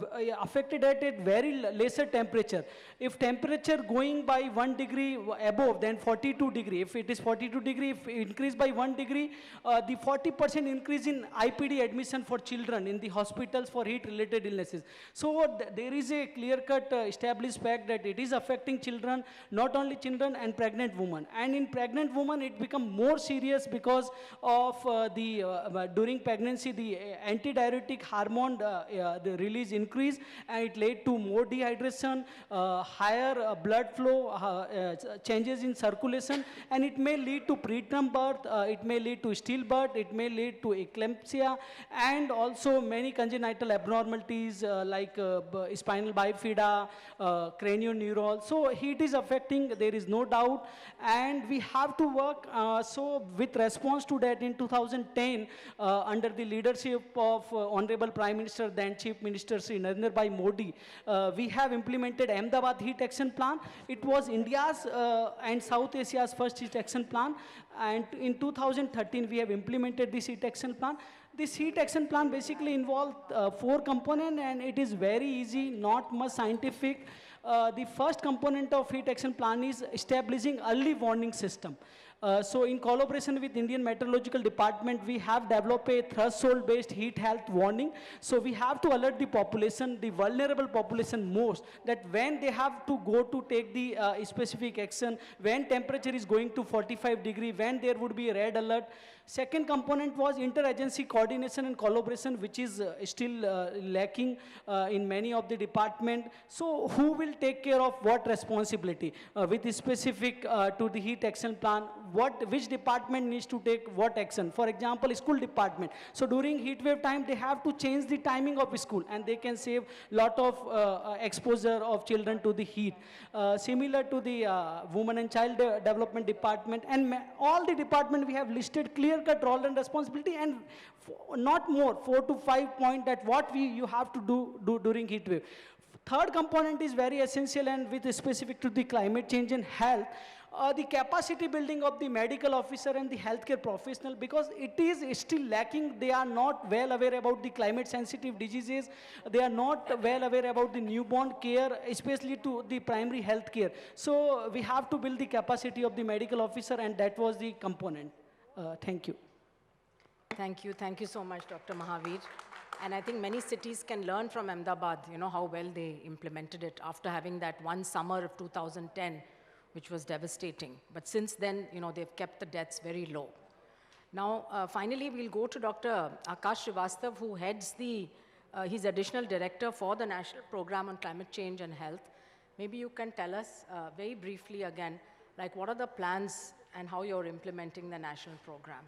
Speaker 8: affected at a very lesser temperature. If temperature going by 1 degree above, then 42 degree. If it is 42 degree, if increase by 1 degree, the 40% increase in IPD admission for children in the hospitals for heat-related illnesses. So there is a clear-cut established fact that it is affecting children, not only children and pregnant women. And in pregnant women, it becomes more serious because of during pregnancy, the antidiuretic hormone the release increase, and it led to more dehydration, higher blood flow, changes in circulation, and it may lead to preterm birth, it may lead to stillbirth, it may lead to eclampsia, and also many congenital abnormalities like spinal bifida, cranioneural. So heat is affecting, there is no doubt, and we have to work. So with response to that, in 2010, under the leadership of Honorable Prime Minister, then Chief Minister Sri Narendra Bhai Modi, we have implemented Ahmedabad Heat Action Plan. It was India's and South Asia's first heat action plan, and in 2013 we have implemented this heat action plan. This heat action plan basically involved 4 components, and it is very easy, not much scientific. The first component of heat action plan is establishing early warning system. So in collaboration with Indian Meteorological Department, we have developed a threshold-based heat health warning. So we have to alert the population, the vulnerable population most, that when they have to go to take the specific action, when temperature is going to 45 degree, when there would be a red alert. Second component was interagency coordination and collaboration, which is still lacking in many of the department. So who will take care of what responsibility with specific to the heat action plan, which department needs to take what action. For example, school department. So during heat wave time, they have to change the timing of school, and they can save lot of exposure of children to the heat. Similar to the women and child development department, and all the department we have listed clear-cut role and responsibility, and not more, 4 to 5 points that what you have to do during heat wave. Third component is very essential and with specific to the climate change and health. The capacity building of the medical officer and the healthcare professional, because it is still lacking. They are not well aware about the climate sensitive diseases. They are not well aware about the newborn care, especially to the primary health care. So we have to build the capacity of the medical officer, and that was the component. Thank you.
Speaker 3: Thank you. Thank you so much, Dr. Mahavir. And I think many cities can learn from Ahmedabad, how well they implemented it after having that one summer of 2010, which was devastating. But since then, they've kept the deaths very low. Now, finally, we'll go to Dr. Akash Srivastav, who heads he's additional director for the National Program on Climate Change and Health. Maybe you can tell us very briefly again, like what are the plans and how you're implementing the national program?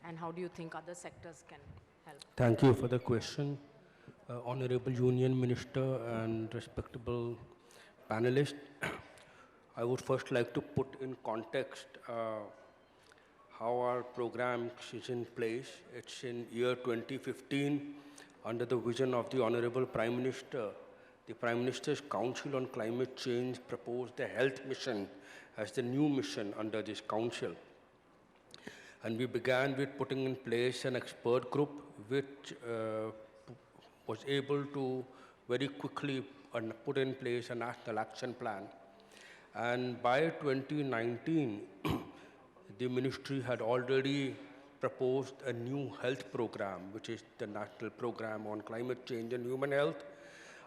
Speaker 3: And how do you think other sectors can help?
Speaker 9: Thank you for the question, Honorable Union Minister and respectable panelists. I would first like to put in context how our program is in place. It's in year 2015, under the vision of the Honorable Prime Minister. the Prime Minister's Council on Climate Change proposed the health mission as the new mission under this council. And we began with putting in place an expert group which was able to very quickly put in place a national action plan. And by 2019, the ministry had already proposed a new health program, which is the National Program on Climate Change and Human Health,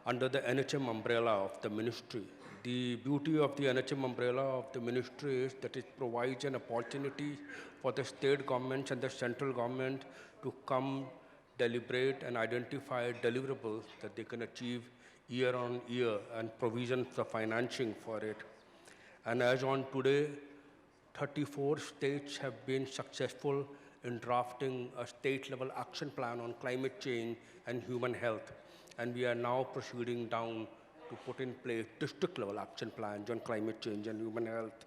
Speaker 9: under the NHM umbrella of the ministry. The beauty of the NHM umbrella of the ministry is that it provides an opportunity for the state governments and the central government to come, deliberate, and identify deliverables that they can achieve year on year and provision for financing for it. And as on today, 34 states have been successful in drafting a state-level action plan on climate change and human health. And we are now proceeding down to put in place district-level action plans on climate change and human health.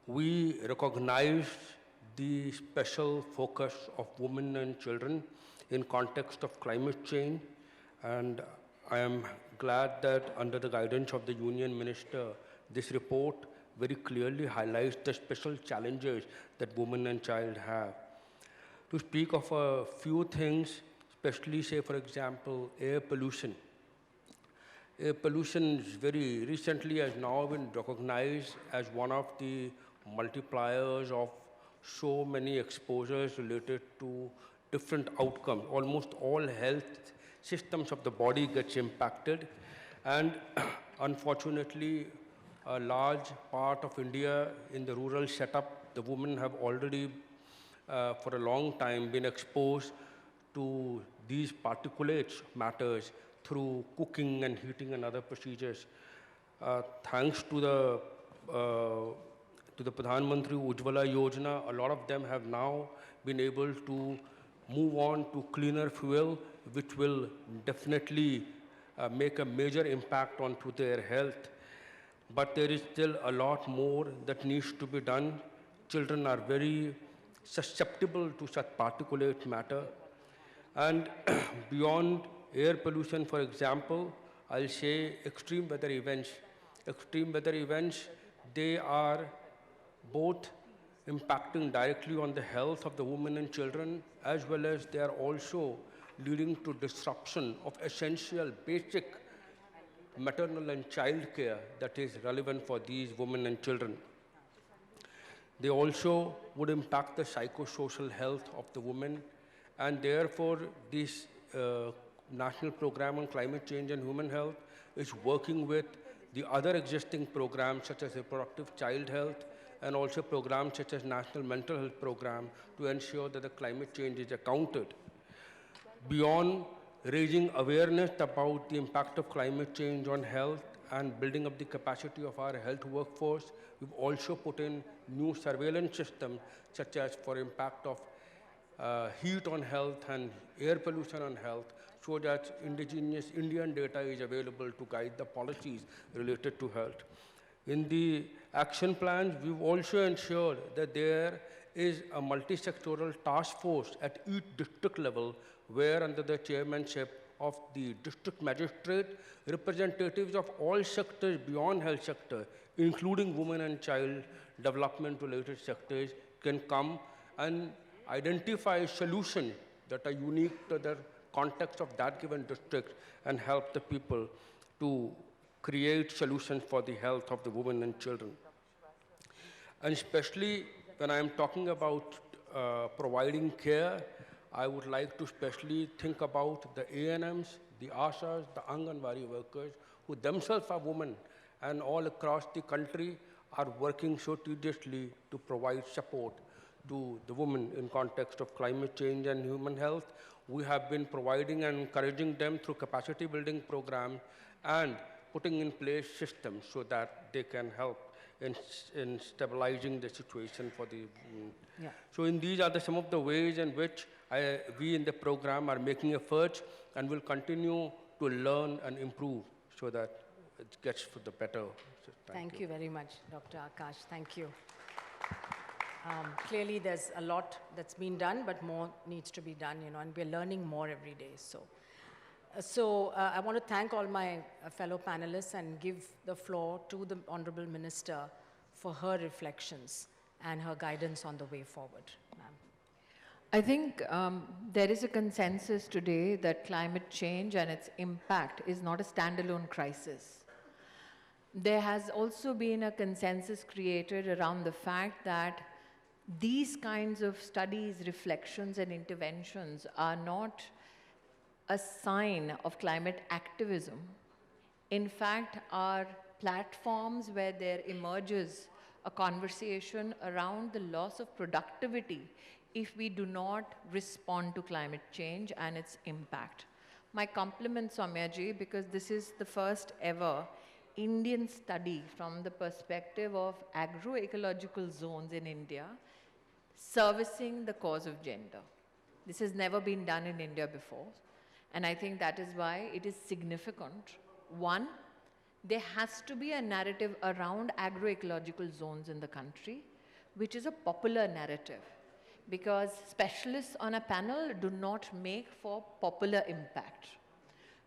Speaker 9: We recognize the special focus of women and children in context of climate change, and I am glad that under the guidance of the Union Minister, this report very clearly highlights the special challenges that women and child have. To speak of a few things, especially say, for example, air pollution. Air pollution very recently has now been recognized as one of the multipliers of so many exposures related to different outcomes. Almost all health systems of the body gets impacted, and unfortunately, a large part of India in the rural setup, the women have already for a long time been exposed to these particulate matters through cooking and heating and other procedures. Thanks to the Pradhan Mantri Ujjwala Yojana, a lot of them have now been able to move on to cleaner fuel, which will definitely make a major impact onto their health. But there is still a lot more that needs to be done. Children are very susceptible to such particulate matter. And beyond air pollution, for example, I'll say extreme weather events. Extreme weather events, they are both impacting directly on the health of the women and children, as well as they are also leading to disruption of essential, basic maternal and child care that is relevant for these women and children. They also would impact the psychosocial health of the women, and therefore this National Program on Climate Change and Human Health is working with the other existing programs such as reproductive child health and also programs such as National Mental Health Program to ensure that the climate change is accounted. Beyond raising awareness about the impact of climate change on health and building up the capacity of our health workforce, we've also put in new surveillance systems such as for impact of heat on health and air pollution on health, so that indigenous Indian data is available to guide the policies related to health. In the action plans, we've also ensured that there is a multi-sectoral task force at each district level where under the chairmanship of the district magistrate, representatives of all sectors beyond health sector, including women and child development related sectors, can come and identify solutions that are unique to the context of that given district and help the people to create solutions for the health of the women and children. And especially when I'm talking about providing care, I would like to especially think about the ANMs, the ASHAs, the Anganwadi workers, who themselves are women and all across the country are working so tediously to provide support to the women in context of climate change and human health. We have been providing and encouraging them through capacity building programs and putting in place systems so that they can help in stabilizing the situation for the women.
Speaker 3: Yeah.
Speaker 9: So these are some of the ways in which we in the program are making efforts and will continue to learn and improve so that it gets for the better. So
Speaker 3: thank you very much, Dr. Akash. Thank you. Clearly, there's a lot that's been done, but more needs to be done, and we're learning more every day. So, I want to thank all my fellow panelists and give the floor to the Honorable Minister for her reflections and her guidance on the way forward. Ma'am.
Speaker 4: I think there is a consensus today that climate change and its impact is not a standalone crisis. There has also been a consensus created around the fact that these kinds of studies, reflections, and interventions are not a sign of climate activism. In fact, are platforms where there emerges a conversation around the loss of productivity if we do not respond to climate change and its impact. My compliments, Soumya ji, because this is the first ever Indian study from the perspective of agroecological zones in India servicing the cause of gender. This has never been done in India before, and I think that is why it is significant. One, there has to be a narrative around agroecological zones in the country, which is a popular narrative, because specialists on a panel do not make for popular impact.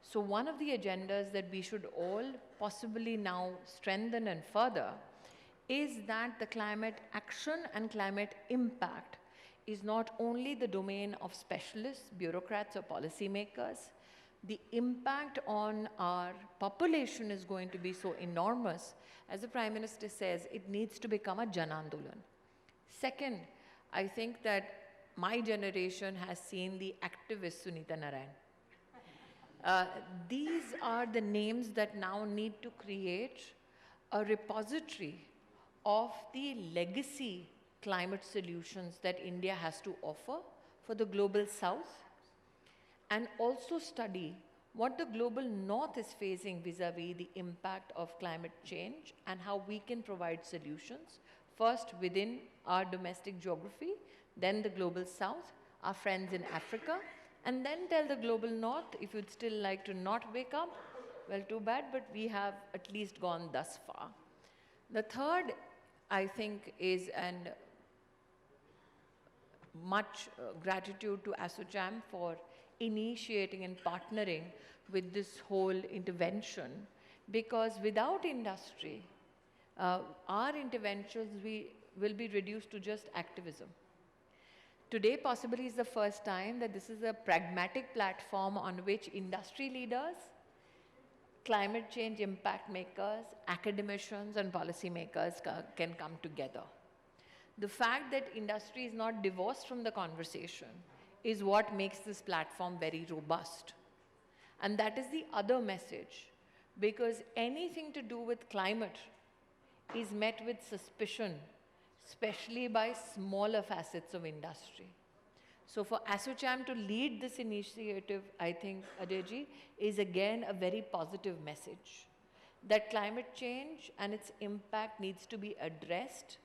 Speaker 4: So one of the agendas that we should all possibly now strengthen and further is that the climate action and climate impact is not only the domain of specialists, bureaucrats, or policymakers. The impact on our population is going to be so enormous. As the Prime Minister says, it needs to become a Jan Andolan. Second, I think that my generation has seen the activist Sunita Narayan. These are the names that now need to create a repository of the legacy climate solutions that India has to offer for the global south, and also study what the global north is facing vis-a-vis the impact of climate change and how we can provide solutions, first within our domestic geography, then the global south, our friends in Africa, and then tell the global north, if you'd still like to not wake up, well, too bad, but we have at least gone thus far. The third, I think, is, and much gratitude to ASSOCHAM for initiating and partnering with this whole intervention, because without industry, our interventions will be reduced to just activism. Today possibly is the first time that this is a pragmatic platform on which industry leaders, climate change impact makers, academicians, and policymakers can come together. The fact that industry is not divorced from the conversation is what makes this platform very robust. And that is the other message, because anything to do with climate is met with suspicion, especially by smaller facets of industry. So for ASSOCHAM to lead this initiative, I think, Ajayji, is again a very positive message that climate change and its impact needs to be addressed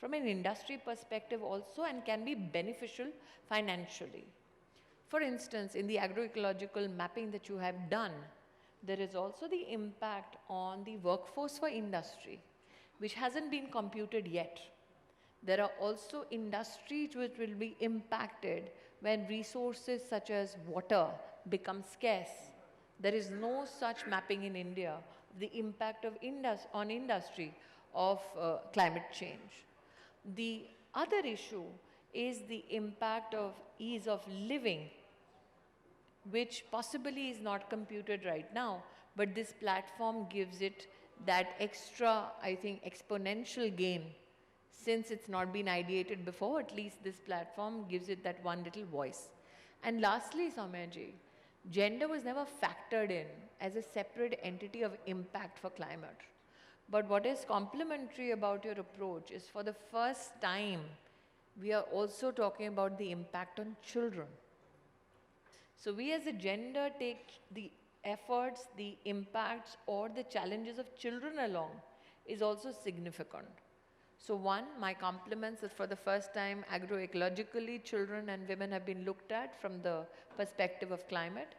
Speaker 4: from an industry perspective also, and can be beneficial financially. For instance, in the agroecological mapping that you have done, there is also the impact on the workforce for industry, which hasn't been computed yet. There are also industries which will be impacted when resources such as water become scarce. There is no such mapping in India of the impact of on industry of climate change. The other issue is the impact of ease of living, which possibly is not computed right now, but this platform gives it that extra, I think, exponential gain. Since it's not been ideated before, at least this platform gives it that one little voice. And lastly, Soumya ji, gender was never factored in as a separate entity of impact for climate. But what is complementary about your approach is, for the first time, we are also talking about the impact on children. So we as a gender take the efforts, the impacts, or the challenges of children along is also significant. So one, my compliments is, for the first time, agroecologically, children and women have been looked at from the perspective of climate.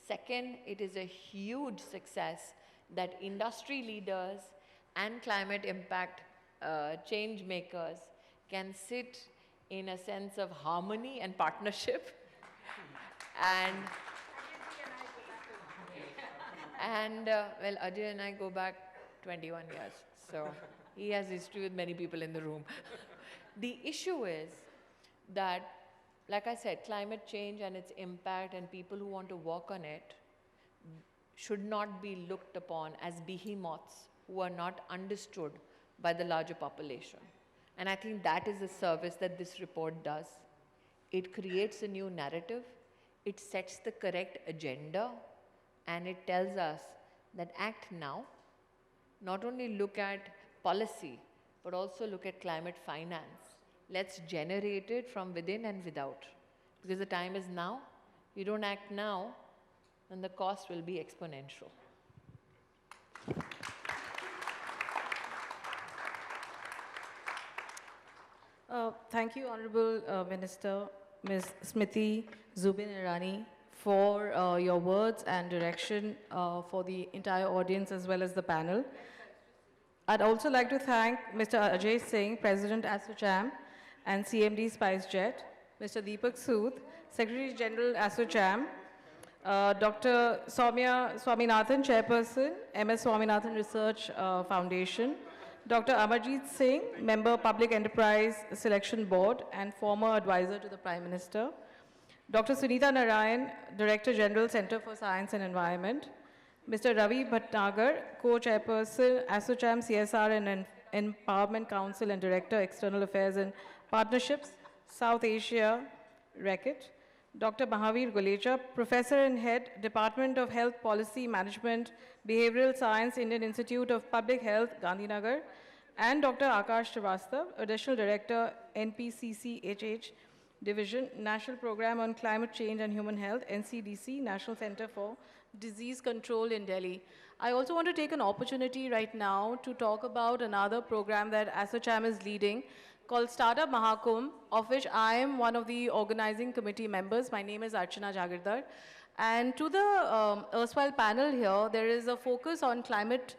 Speaker 4: Second, it is a huge success that industry leaders and climate impact change makers can sit in a sense of harmony and partnership. And And well, Ajay and I go back 21 years, so he has history with many people in the room. The issue is that, like I said, climate change and its impact and people who want to work on it should not be looked upon as behemoths who are not understood by the larger population. And I think that is the service that this report does. It creates a new narrative, it sets the correct agenda, and it tells us that act now, not only look at policy, but also look at climate finance. Let's generate it from within and without, because the time is now. You don't act now, then the cost will be exponential.
Speaker 10: Thank you, Honorable Minister, Ms. Smriti Zubin Irani, for your words and direction for the entire audience as well as the panel. I'd also like to thank Mr. Ajay Singh, President ASSOCHAM and CMD SpiceJet, Mr. Deepak Sood, Secretary General ASSOCHAM, Dr. Soumya Swaminathan, Chairperson, MS Swaminathan Research Foundation, Dr. Amarjeet Singh, Member Public Enterprise Selection Board and former advisor to the Prime Minister, Dr. Sunita Narayan, Director General, Center for Science and Environment, Mr. Ravi Bhatnagar, Co-Chairperson, ASSOCHAM CSR and Empowerment Council and Director, External Affairs and Partnerships, South Asia, RECIT, Dr. Mahavir Gulecha, Professor and Head, Department of Health Policy Management, Behavioral Science, Indian Institute of Public Health, Gandhinagar, and Dr. Akash Srivastav, Additional Director, NPCCHH Division, National Program on Climate Change and Human Health, NCDC, National Center for Disease Control in Delhi. I also want to take an opportunity right now to talk about another program that ASSOCHAM is leading, called Startup Mahakumbh, of which I am one of the organizing committee members. My name is Archana Jagirdar. And to the erstwhile panel here, there is a focus on climate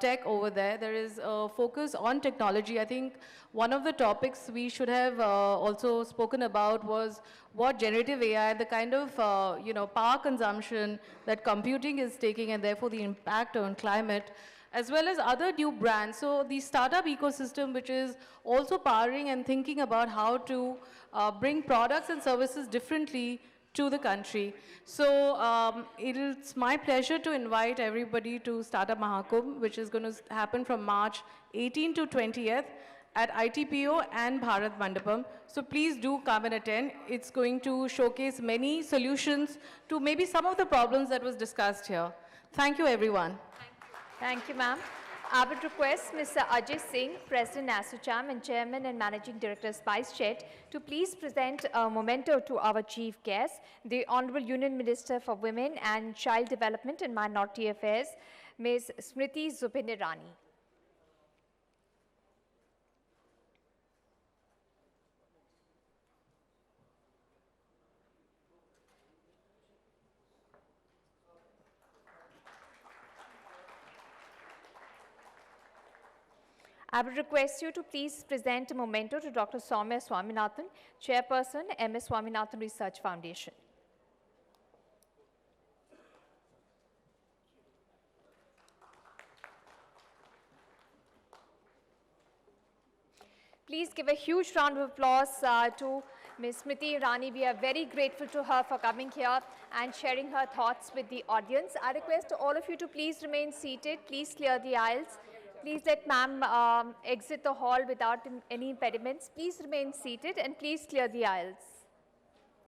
Speaker 10: tech over there. There is a focus on technology. I think one of the topics we should have also spoken about was what generative AI, the kind of power consumption that computing is taking, and therefore the impact on climate, as well as other new brands. So the startup ecosystem, which is also powering and thinking about how to bring products and services differently to the country. So it's my pleasure to invite everybody to Startup Mahakumbh, which is going to happen from March 18 to 20th at ITPO and Bharat Mandapam. So please do come and attend. It's going to showcase many solutions to maybe some of the problems that was discussed here. Thank you, everyone.
Speaker 1: Thank you, ma'am. I would request Mr. Ajay Singh, President ASSOCHAM and Chairman and Managing Director SpiceJet, to please present a memento to our chief guest, the Honorable Union Minister for Women and Child Development and Minority Affairs, Ms. Smriti Zubin Irani. I would request you to please present a memento to Dr. Soumya Swaminathan, Chairperson, MS Swaminathan Research Foundation. Please give a huge round of applause to Ms. Smriti Irani. We are very grateful to her for coming here and sharing her thoughts with the audience. I request all of you to please remain seated. Please clear the aisles. Please let ma'am exit the hall without any impediments. Please remain seated and please clear the aisles.